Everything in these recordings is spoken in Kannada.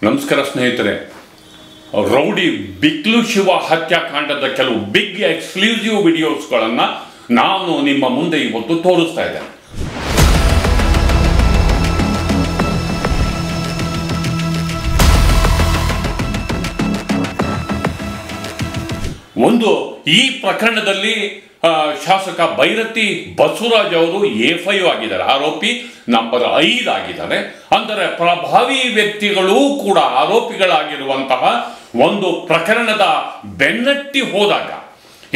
ನಮಸ್ಕಾರ ಸ್ನೇಹಿತರೆ. ರೌಡಿ ಬಿಕ್ಲು ಶಿವ ಹತ್ಯಾಕಾಂಡದ ಕೆಲವು ಬಿಗ್ ಎಕ್ಸ್ಕ್ಲೂಸಿವ್ ವಿಡಿಯೋಸ್ಗಳನ್ನು ನಾನು ನಿಮ್ಮ ಮುಂದೆ ಇವತ್ತು ತೋರಿಸ್ತಾ ಇದ್ದೇನೆ. ಒಂದು ಈ ಪ್ರಕರಣದಲ್ಲಿ ಶಾಸಕ ಬೈರತಿ ಬಸವರಾಜ್ ಅವರು A5 ಆಗಿದ್ದಾರೆ, ಆರೋಪಿ ನಂಬರ್ 5 ಆಗಿದ್ದಾರೆ. ಅಂದರೆ ಪ್ರಭಾವಿ ವ್ಯಕ್ತಿಗಳೂ ಕೂಡ ಆರೋಪಿಗಳಾಗಿರುವಂತಹ ಒಂದು ಪ್ರಕರಣದ ಬೆನ್ನಟ್ಟಿ ಹೋದಾಗ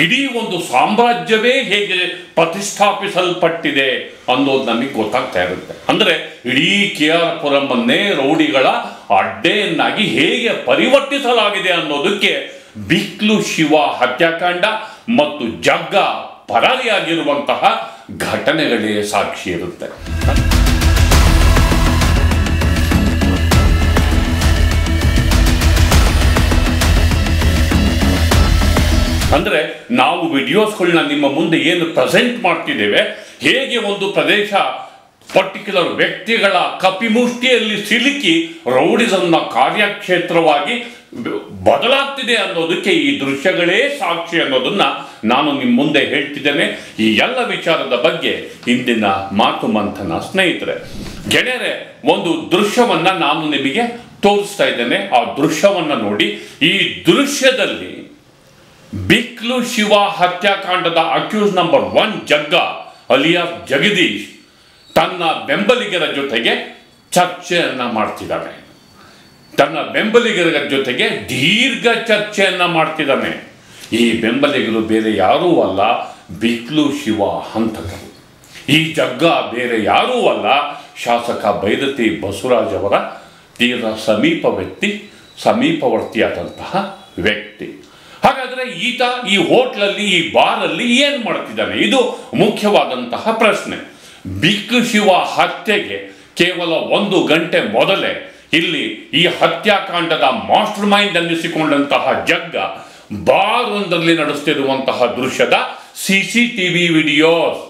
ಇಡೀ ಒಂದು ಸಾಮ್ರಾಜ್ಯವೇ ಹೇಗೆ ಪ್ರತಿಷ್ಠಾಪಿಸಲ್ಪಟ್ಟಿದೆ ಅನ್ನೋದು ನಮಗೆ ಗೊತ್ತಾಗ್ತಾ ಇರುತ್ತೆ. ಅಂದರೆ ಇಡೀ KR ಪುರಮನ್ನೇ ರೌಡಿಗಳ ಅಡ್ಡೆಯನ್ನಾಗಿ ಹೇಗೆ ಪರಿವರ್ತಿಸಲಾಗಿದೆ ಅನ್ನೋದಕ್ಕೆ ಬಿಕ್ಲು ಶಿವ ಹತ್ಯಾಕಾಂಡ ಮತ್ತು ಜಗ್ಗ ಪರಾರಿಯಾಗಿರುವಂತಹ ಘಟನೆಗಳೇ ಸಾಕ್ಷಿ ಇರುತ್ತೆ. ಅಂದ್ರೆ ನಾವು ವಿಡಿಯೋಸ್ಗಳನ್ನ ನಿಮ್ಮ ಮುಂದೆ ಏನು ಪ್ರೆಸೆಂಟ್ ಮಾಡ್ತಿದ್ದೇವೆ, ಹೇಗೆ ಒಂದು ಪ್ರದೇಶ ಪರ್ಟಿಕ್ಯುಲರ್ ವ್ಯಕ್ತಿಗಳ ಕಪಿಮುಷ್ಟಿಯಲ್ಲಿ ಸಿಲುಕಿ ರೌಡಿಸಂನ ಕಾರ್ಯಕ್ಷೇತ್ರವಾಗಿ ಬದಲಾಗ್ತಿದೆ ಅನ್ನೋದಕ್ಕೆ ಈ ದೃಶ್ಯಗಳೇ ಸಾಕ್ಷಿ ಅನ್ನೋದನ್ನ ನಾನು ನಿಮ್ಮ ಮುಂದೆ ಹೇಳ್ತಿದ್ದೇನೆ. ಈ ಎಲ್ಲ ವಿಚಾರದ ಬಗ್ಗೆ ಇಂದಿನ ಮಾತು ಮಂಥನ. ಸ್ನೇಹಿತರೆ, ಗೆಳೆಯರೆ, ಒಂದು ದೃಶ್ಯವನ್ನ ನಾನು ನಿಮಗೆ ತೋರಿಸ್ತಾ ಇದ್ದೇನೆ. ಆ ದೃಶ್ಯವನ್ನ ನೋಡಿ. ಈ ದೃಶ್ಯದಲ್ಲಿ ಬಿಕ್ಲು ಶಿವ ಹತ್ಯಾಕಾಂಡದ ಅಕ್ಯೂಸ್ ನಂಬರ್ 1 ಜಗ್ಗ ಅಲಿಯಾಸ್ ಜಗದೀಶ್ ತನ್ನ ಬೆಂಬಲಿಗರ ಜೊತೆಗೆ ಚರ್ಚೆಯನ್ನ ಮಾಡ್ತಿದ್ದಾನೆ. ತನ್ನ ಬೆಂಬಲಿಗರ ಜೊತೆಗೆ ದೀರ್ಘ ಚರ್ಚೆಯನ್ನ ಮಾಡ್ತಿದ್ದಾನೆ. ಈ ಬೆಂಬಲಿಗರು ಬೇರೆ ಯಾರೂ ಅಲ್ಲ, ಬಿಕ್ಲು ಶಿವ ಹಂತಕರು. ಈ ಜಗ್ಗ ಬೇರೆ ಯಾರೂ ಅಲ್ಲ, ಶಾಸಕ ಬೈರತಿ ಬಸವರಾಜ್ ಅವರ ತೀರ ಸಮೀಪವರ್ತಿಯಾದಂತಹ ವ್ಯಕ್ತಿ. ಹಾಗಾದ್ರೆ ಈತ ಈ ಹೋಟ್ಲಲ್ಲಿ, ಈ ಬಾರಲ್ಲಿ ಏನ್ ಮಾಡ್ತಿದ್ದಾನೆ? ಇದು ಮುಖ್ಯವಾದಂತಹ ಪ್ರಶ್ನೆ. ಬಿಕ್ಲು ಶಿವ ಹತ್ಯೆಗೆ ಕೇವಲ 1 ಗಂಟೆ ಮೊದಲೇ ಇಲ್ಲಿ ಈ ಹತ್ಯಾಕಾಂಡದ ಮಾಸ್ಟರ್ ಮೈಂಡ್ ಅನ್ನಿಸಿಕೊಂಡಂತಹ ಜಗ್ಗ ಬಾರ್ ಒಂದರಲ್ಲಿ ನಡೆಸುತ್ತಿರುವಂತಹ ದೃಶ್ಯದ CCTV ವಿಡಿಯೋಸ್.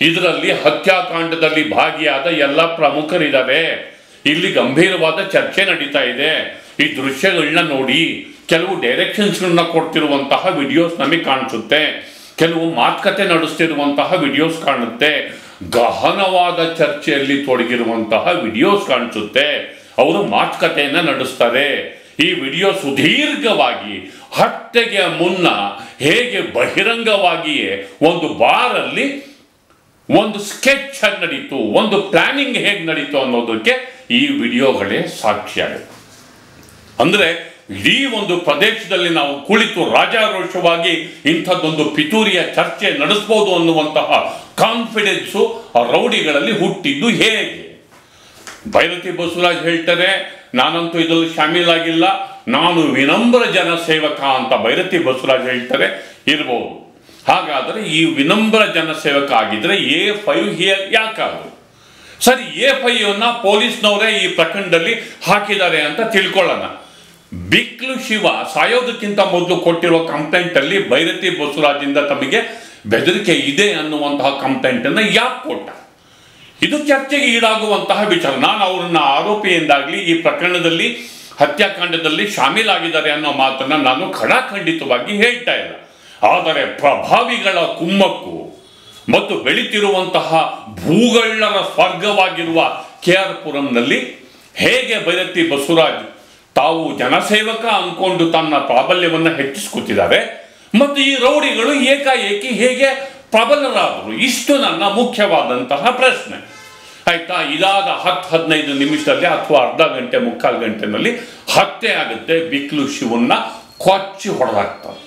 ಇದರಲ್ಲಿ ಹತ್ಯಾಕಾಂಡದಲ್ಲಿ ಭಾಗಿಯಾದ ಎಲ್ಲ ಪ್ರಮುಖರಿದ್ದಾರೆ. ಇಲ್ಲಿ ಗಂಭೀರವಾದ ಚರ್ಚೆ ನಡೀತಾ ಇದೆ. ಈ ದೃಶ್ಯಗಳನ್ನ ನೋಡಿ, ಕೆಲವು ಡೈರೆಕ್ಷನ್ಸ್ಗಳನ್ನ ಕೊಡ್ತಿರುವಂತಹ ವಿಡಿಯೋಸ್ ನಮಗೆ ಕಾಣಿಸುತ್ತೆ, ಕೆಲವು ಮಾತುಕತೆ ನಡೆಸ್ತಿರುವಂತಹ ವಿಡಿಯೋಸ್ ಕಾಣುತ್ತೆ, ಗಹನವಾದ ಚರ್ಚೆಯಲ್ಲಿ ತೊಡಗಿರುವಂತಹ ವಿಡಿಯೋಸ್ ಕಾಣಿಸುತ್ತೆ. ಅವರು ಮಾತುಕತೆಯನ್ನ ನಡೆಸ್ತಾರೆ. ಈ ವಿಡಿಯೋ ಸುದೀರ್ಘವಾಗಿ ಹತ್ಯೆಗೆ ಮುನ್ನ ಹೇಗೆ ಬಹಿರಂಗವಾಗಿಯೇ ಒಂದು ಬಾರಲ್ಲಿ ಒಂದು ಸ್ಕೆಚ್ ನಡೀತು, ಒಂದು ಪ್ಲಾನಿಂಗ್ ಹೇಗೆ ನಡೀತು ಅನ್ನೋದಕ್ಕೆ ಈ ವಿಡಿಯೋಗಳೇ ಸಾಕ್ಷಿಯಾಗುತ್ತೆ. ಅಂದ್ರೆ ಇಡೀ ಒಂದು ಪ್ರದೇಶದಲ್ಲಿ ನಾವು ಕುಳಿತು ರಾಜಾರೋಷವಾಗಿ ಇಂಥದ್ದೊಂದು ಪಿತೂರಿಯ ಚರ್ಚೆ ನಡೆಸಬಹುದು ಅನ್ನುವಂತಹ ಕಾನ್ಫಿಡೆನ್ಸು ಆ ರೌಡಿಗಳಲ್ಲಿ ಹುಟ್ಟಿದ್ದು ಹೇಗೆ? ಬೈರತಿ ಬಸವರಾಜ್ ಹೇಳ್ತಾರೆ, ನಾನಂತೂ ಇದರಲ್ಲಿ ಶಾಮೀಲಾಗಿಲ್ಲ, ನಾನು ವಿನಮ್ರ ಜನಸೇವಕ ಅಂತ ಬೈರತಿ ಬಸವರಾಜ್ ಹೇಳ್ತಾರೆ. ಇರ್ಬೋದು. ಹಾಗಾದರೆ ಈ ವಿನಮ್ರ ಜನಸೇವಕ ಆಗಿದ್ರೆ A5 ಯಾಕಾದ್ರು? ಸರಿ, A5 ಪೊಲೀಸ್ನವರೇ ಈ ಪ್ರಕರಣದಲ್ಲಿ ಹಾಕಿದ್ದಾರೆ ಅಂತ ತಿಳ್ಕೊಳ್ಳೋಣ. ಬಿಕ್ಲು ಶಿವ ಸಾಯೋದಕ್ಕಿಂತ ಮೊದಲು ಕೊಟ್ಟಿರುವ ಕಂಪ್ಲೇಂಟ್ ಅಲ್ಲಿ ಬೈರತಿ ಬಸವರಾಜಿಂದ ತಮಗೆ ಬೆದರಿಕೆ ಇದೆ ಅನ್ನುವಂತಹ ಕಂಪ್ಲೇಂಟ್ ಅನ್ನ ಯಾಕೆ ಕೊಟ್ಟ? ಇದು ಚರ್ಚೆಗೆ ಈಡಾಗುವಂತಹ ವಿಚಾರ. ನಾನು ಅವರನ್ನ ಆರೋಪಿ ಎಂದಾಗ್ಲಿ ಈ ಪ್ರಕರಣದಲ್ಲಿ ಹತ್ಯಾಕಾಂಡದಲ್ಲಿ ಶಾಮೀಲಾಗಿದ್ದಾರೆ ಅನ್ನೋ ಮಾತನ್ನ ನಾನು ಖಡಾಖಂಡಿತವಾಗಿ ಹೇಳ್ತಾ ಇಲ್ಲ. ಆದರೆ ಪ್ರಭಾವಿಗಳ ಕುಮ್ಮಕ್ಕು ಮತ್ತು ಬೆಳೀತಿರುವಂತಹ ಭೂಗಳ್ಳರ ಸ್ವರ್ಗವಾಗಿರುವ KR ಪುರಂನಲ್ಲಿ ಹೇಗೆ ಬೈರತಿ ಬಸವರಾಜ್ ತಾವು ಜನಸೇವಕ ಅನ್ಕೊಂಡು ತನ್ನ ಪ್ರಾಬಲ್ಯವನ್ನು ಹೆಚ್ಚಿಸ್ಕೊತಿದ್ದಾರೆ ಮತ್ತು ಈ ರೌಡಿಗಳು ಏಕಾಏಕಿ ಹೇಗೆ ಪ್ರಬಲರಾದರು? ಇಷ್ಟು ನನ್ನ ಮುಖ್ಯವಾದಂತಹ ಪ್ರಶ್ನೆ. ಆಯ್ತಾ? ಇದಾದ 10-15 ನಿಮಿಷದಲ್ಲಿ ಅಥವಾ ಅರ್ಧ ಗಂಟೆ, ಮುಕ್ಕಾಲು ಗಂಟೆನಲ್ಲಿ ಹತ್ಯೆ ಆಗುತ್ತೆ. ಬಿಕ್ಲು ಶಿವನ್ನ ಕೊಚ್ಚಿ ಹೊಡೆದಾಗ್ತಾರೆ.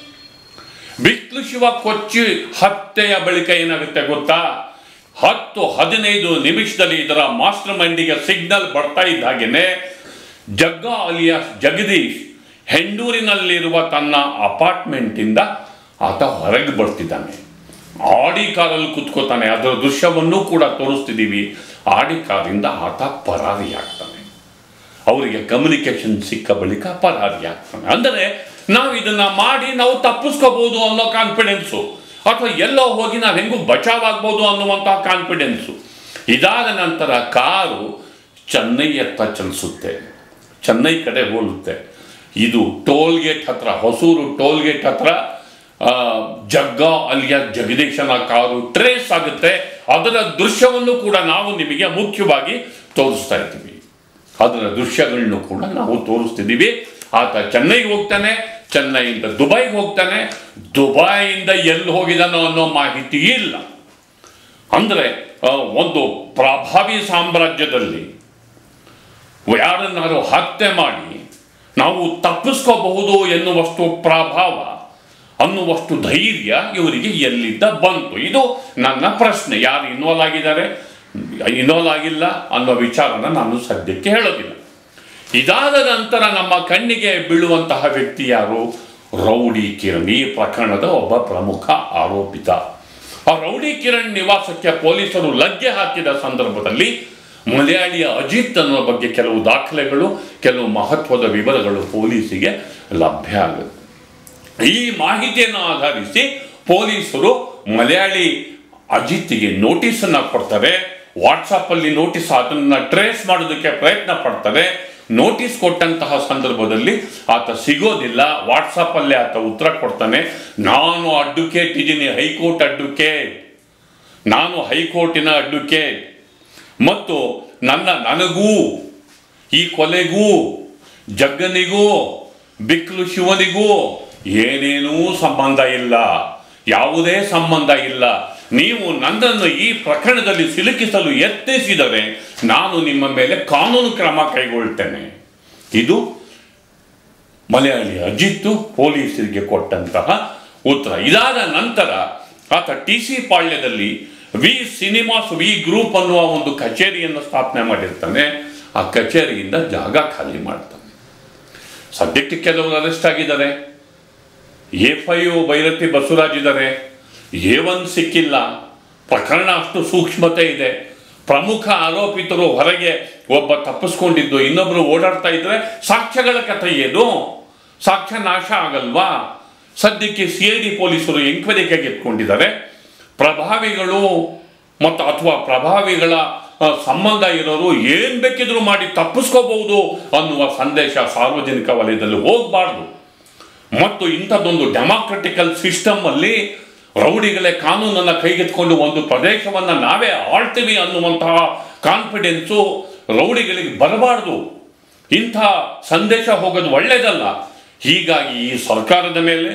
ಬಿಕ್ಲು ಶಿವ ಕೊಚ್ಚಿ ಹತ್ಯೆಯ ಬಳಿಕ ಏನಾಗುತ್ತೆ ಗೊತ್ತಾ? 10-15 ನಿಮಿಷದಲ್ಲಿ ಇದರ ಮಾಸ್ಟರ್ ಮೈಂಡಿಗೆ ಸಿಗ್ನಲ್ ಬರ್ತಾ ಇದ್ದ ಹಾಗೇನೆ ಜಗ್ಗ ಅಲಿಯಾಸ್ ಜಗದೀಶ್ ಹೆಂಡೂರಿನಲ್ಲಿರುವ ತನ್ನ ಅಪಾರ್ಟ್ಮೆಂಟ್ ಇಂದ ಆತ ಹೊರಗೆ ಬರ್ತಿದ್ದಾನೆ. ಆಡಿ ಕಾರಲ್ಲಿ ಕುತ್ಕೋತಾನೆ. ಅದರ ದೃಶ್ಯವನ್ನು ಕೂಡ ತೋರಿಸ್ತಿದ್ದೀವಿ. ಆಡಿ ಕಾರಿಂದ ಆತ ಪರಾರಿಯಾಗ್ತಾನೆ. ಅವರಿಗೆ ಕಮ್ಯುನಿಕೇಶನ್ ಸಿಕ್ಕ ಬಳಿಕ ಪರಾರಿಯಾಗ್ತಾನೆ. ಅಂದರೆ ನಾವು ಇದನ್ನ ಮಾಡಿ ನಾವು ತಪ್ಪಿಸ್ಕೋಬಹುದು ಅನ್ನೋ ಕಾನ್ಫಿಡೆನ್ಸು, ಅಥವಾ ಎಲ್ಲೋ ಹೋಗಿ ನಾವು ಹೆಂಗೂ ಬಚಾವಾಗ್ಬೋದು ಅನ್ನುವಂತಹ ಕಾನ್ಫಿಡೆನ್ಸು. ಇದಾದ ನಂತರ ಕಾರು ಚೆನ್ನೈಯತ್ತ ಚಲಿಸುತ್ತೆ. ಚೆನ್ನೈ ಕಡೆ ಹೋಲುತ್ತೆ. ಇದು ಟೋಲ್ಗೇಟ್ ಹತ್ರ, ಹೊಸೂರು ಟೋಲ್ಗೇಟ್ ಹತ್ರ ಜಗ್ಗ ಅಲ್ಲಿಯ ಜಗದೀಶನ ಕಾರು ಟ್ರೇಸ್ ಆಗುತ್ತೆ. ಅದರ ದೃಶ್ಯವನ್ನು ಕೂಡ ನಾವು ನಿಮಗೆ ಮುಖ್ಯವಾಗಿ ತೋರಿಸ್ತಾ ಇದ್ದೀವಿ. ಅದರ ದೃಶ್ಯಗಳನ್ನು ಕೂಡ ನಾವು ತೋರಿಸ್ತಿದ್ದೀವಿ. ಆತ ಚೆನ್ನೈಗೆ ಹೋಗ್ತಾನೆ, ಚೆನ್ನೈಯಿಂದ ದುಬೈಗೆ ಹೋಗ್ತಾನೆ, ದುಬೈಯಿಂದ ಎಲ್ಲಿ ಹೋಗಿದಾನೋ ಅನ್ನೋ ಮಾಹಿತಿ ಇಲ್ಲ. ಅಂದರೆ ಒಂದು ಪ್ರಭಾವಿ ಸಾಮ್ರಾಜ್ಯದಲ್ಲಿ ಯಾರನ್ನಾರು ಹತ್ಯೆ ಮಾಡಿ ನಾವು ತಪ್ಪಿಸ್ಕೋಬಹುದು ಎನ್ನುವಷ್ಟು ಪ್ರಭಾವ, ಅನ್ನುವಷ್ಟು ಧೈರ್ಯ ಇವರಿಗೆ ಎಲ್ಲಿದ್ದ ಬಂತು? ಇದು ನನ್ನ ಪ್ರಶ್ನೆ. ಯಾರು ಇನ್ವಾಲ್ವ್ ಆಗಿದ್ದಾರೆ, ಇನ್ವಾಲ್ವ್ ಆಗಿಲ್ಲ ಅನ್ನೋ ವಿಚಾರನ ನಾನು ಸದ್ಯಕ್ಕೆ ಹೇಳೋದಿಲ್ಲ. ಇದಾದ ನಂತರ ನಮ್ಮ ಕಣ್ಣಿಗೆ ಬೀಳುವಂತಹ ವ್ಯಕ್ತಿ ಯಾರು? ರೌಡಿ ಕಿರಣ್, ಈ ಪ್ರಕರಣದ ಒಬ್ಬ ಪ್ರಮುಖ ಆರೋಪಿತ. ಆ ರೌಡಿ ಕಿರಣ್ ನಿವಾಸಕ್ಕೆ ಪೊಲೀಸರು ಲಗ್ಗೆ ಹಾಕಿದ ಸಂದರ್ಭದಲ್ಲಿ ಮಲಯಾಳಿಯ ಅಜಿತ್ ಅನ್ನೋ ಬಗ್ಗೆ ಕೆಲವು ದಾಖಲೆಗಳು, ಕೆಲವು ಮಹತ್ವದ ವಿವರಗಳು ಪೊಲೀಸಿಗೆ ಲಭ್ಯ ಆಗುತ್ತೆ. ಈ ಮಾಹಿತಿಯನ್ನು ಆಧರಿಸಿ ಪೊಲೀಸರು ಮಲಯಾಳಿ ಅಜಿತ್ಗೆ ನೋಟಿಸನ್ನು ಕೊಡ್ತಾರೆ. ವಾಟ್ಸಪ್ಪಲ್ಲಿ ನೋಟಿಸ್, ಅದನ್ನು ಟ್ರೇಸ್ ಮಾಡೋದಕ್ಕೆ ಪ್ರಯತ್ನ ಪಡ್ತಾರೆ. ನೋಟಿಸ್ ಕೊಟ್ಟಂತಹ ಸಂದರ್ಭದಲ್ಲಿ ಆತ ಸಿಗೋದಿಲ್ಲ. ವಾಟ್ಸಪ್ಪಲ್ಲೇ ಆತ ಉತ್ತರ ಕೊಡ್ತಾನೆ, ನಾನು ಅಡ್ವೊಕೇಟ್ ಇದ್ದೀನಿ, ಹೈಕೋರ್ಟ್ ಅಡ್ವೊಕೇಟ್, ನಾನು ಹೈಕೋರ್ಟಿನ ಅಡ್ವೊಕೇಟ್, ಮತ್ತು ನನಗೂ ಈ ಕೊಲೆಗೂ ಜಗ್ಗನಿಗೂ ಬಿಕ್ಲು ಶಿವನಿಗೂ ಏನೇನೂ ಸಂಬಂಧ ಇಲ್ಲ, ಯಾವುದೇ ಸಂಬಂಧ ಇಲ್ಲ. ನೀವು ನನ್ನನ್ನು ಈ ಪ್ರಕರಣದಲ್ಲಿ ಸಿಲುಕಿಸಲು ಯತ್ನಿಸಿದರೆ ನಾನು ನಿಮ್ಮ ಮೇಲೆ ಕಾನೂನು ಕ್ರಮ ಕೈಗೊಳ್ತೇನೆ. ಇದು ಮಲಯಾಳಿ ಅಜಿತ್ ಪೊಲೀಸರಿಗೆ ಕೊಟ್ಟಂತಹ ಉತ್ತರ. ಇದಾದ ನಂತರ ಆತ TC ಪಾಳ್ಯದಲ್ಲಿ ವಿ ಸಿನಿಮಾಸ್ ವಿ ಗ್ರೂಪ್ ಅನ್ನುವ ಒಂದು ಕಚೇರಿಯನ್ನು ಸ್ಥಾಪನೆ ಮಾಡಿರ್ತಾನೆ. ಆ ಕಚೇರಿಯಿಂದ ಜಾಗ ಖಾಲಿ ಮಾಡ್ತಾನೆ. ಸದ್ಯಕ್ಕೆ ಕೆಲವರು ಅರೆಸ್ಟ್ ಆಗಿದ್ದಾರೆ. A5 ಭೈರತಿ ಬಸವರಾಜ್ ಇದ್ದಾರೆ. A1 ಸಿಕ್ಕಿಲ್ಲ. ಪ್ರಕರಣ ಅಷ್ಟು ಸೂಕ್ಷ್ಮತೆ ಇದೆ. ಪ್ರಮುಖ ಆರೋಪಿತರು ಹೊರಗೆ, ಒಬ್ಬ ತಪ್ಪಿಸ್ಕೊಂಡಿದ್ದು, ಇನ್ನೊಬ್ರು ಓಡಾಡ್ತಾ ಇದ್ರೆ ಸಾಕ್ಷ್ಯಗಳ ಕಥೆ ಏನು? ಸಾಕ್ಷ್ಯ ನಾಶ ಆಗಲ್ವಾ? ಸದ್ಯಕ್ಕೆ CID ಪೊಲೀಸರು ಎಂಕ್ವೈರಿ ಕೈಗೆತ್ತಿಕೊಂಡಿದ್ದಾರೆ. ಪ್ರಭಾವಿಗಳು ಮತ್ತು ಅಥವಾ ಪ್ರಭಾವಿಗಳ ಸಂಬಂಧ ಇರೋರು ಏನ್ ಬೇಕಿದ್ರು ಮಾಡಿ ತಪ್ಪಿಸ್ಕೋಬಹುದು ಅನ್ನುವ ಸಂದೇಶ ಸಾರ್ವಜನಿಕ ವಲಯದಲ್ಲಿ ಹೋಗಬಾರ್ದು. ಮತ್ತು ಇಂಥದ್ದೊಂದು ಡೆಮಾಕ್ರೆಟಿಕಲ್ ಸಿಸ್ಟಮ್ ಅಲ್ಲಿ ರೌಡಿಗಳೇ ಕಾನೂನನ್ನು ಕೈಗೆತ್ತಿಕೊಂಡು ಒಂದು ಪ್ರದೇಶವನ್ನು ನಾವೇ ಆಳ್ತೀವಿ ಅನ್ನುವಂತಹ ಕಾನ್ಫಿಡೆನ್ಸು ರೌಡಿಗಳಿಗೆ ಬರಬಾರ್ದು. ಇಂಥ ಸಂದೇಶ ಹೋಗೋದು ಒಳ್ಳೆಯದಲ್ಲ. ಹೀಗಾಗಿ ಈ ಸರ್ಕಾರದ ಮೇಲೆ,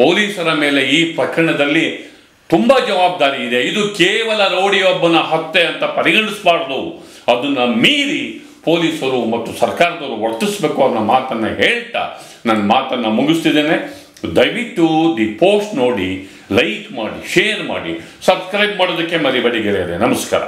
ಪೊಲೀಸರ ಮೇಲೆ ಈ ಪ್ರಕರಣದಲ್ಲಿ ತುಂಬ ಜವಾಬ್ದಾರಿ ಇದೆ. ಇದು ಕೇವಲ ರೌಡಿಯೊಬ್ಬನ ಹತ್ಯೆ ಅಂತ ಪರಿಗಣಿಸಬಾರ್ದು. ಅದನ್ನು ಮೀರಿ ಪೊಲೀಸರು ಮತ್ತು ಸರ್ಕಾರದವರು ವರ್ತಿಸಬೇಕು ಅನ್ನೋ ಮಾತನ್ನು ಹೇಳ್ತಾ ನನ್ನ ಮಾತನ್ನು ಮುಗಿಸ್ತಿದ್ದೇನೆ. ದಯವಿಟ್ಟು ದಿ ಪೋಸ್ಟ್ ನೋಡಿ, ಲೈಕ್ ಮಾಡಿ, ಶೇರ್ ಮಾಡಿ, ಸಬ್ಸ್ಕ್ರೈಬ್ ಮಾಡೋದಕ್ಕೆ ಮರಿಬೇಡಿ ಗೆಳೆಯರೆ. ನಮಸ್ಕಾರ.